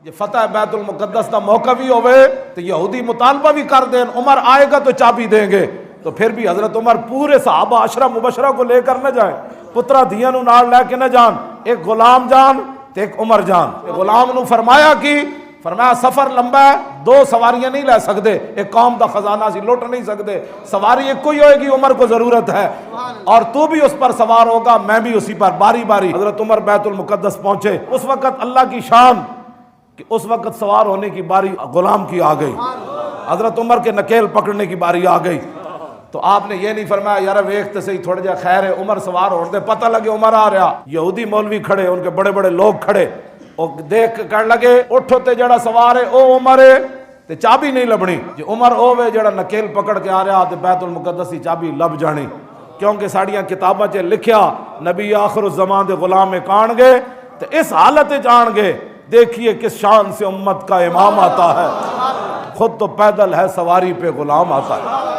یہ فتح بیت المقدس کا موقع بھی ہوئے تو یہودی مطالبہ بھی کر دیں عمر آئے گا تو چابی دیں گے، تو پھر بھی حضرت عمر پورے صحابہ عشرہ مبشرہ کو لے کر نہ جائیں، پترا دھیاں نو نال لے کے نہ جان، ایک غلام جان تے ایک عمر جان۔ غلام نو فرمایا سفر لمبا ہے، 2 سواریاں نہیں لے سکتے، ایک قوم دا خزانہ سی لٹ نہیں سکتے، سواری ایک کوئی ہوئے گی، عمر کو ضرورت ہے اور تو بھی اس پر سوار ہوگا، میں بھی اسی پر، باری باری۔ حضرت عمر بیت المقدس پہنچے، اس وقت اللہ کی شان کہ اس وقت سوار ہونے کی باری غلام کی آ گئی، حضرت عمر کے نکیل پکڑنے کی باری آ گئی۔ تو آپ نے یہ نہیں فرمایا یار ویکھتے صحیح تھوڑے جا خیر ہے، عمر سوار ہو دے، پتہ لگے عمر آ رہا، یہودی مولوی کھڑے، ان کے بڑے بڑے لوگ کھڑے، اور دیکھ کر لگے اٹھو تے جڑا سوار ہے او عمر ہے تے چابی نہیں لبنی، جی عمر ہووے جڑا نکیل پکڑ کے آ رہا تے بیت المقدس کی چابی لب جانی، کیونکہ ساڑیاں کتاباں چ لکھیا نبی آخر الزمان دے غلام کان گے تے اس حالت جان گے، دیکھیے کس شان سے امت کا امام آتا ہے، خود تو پیدل ہے سواری پہ غلام آتا ہے۔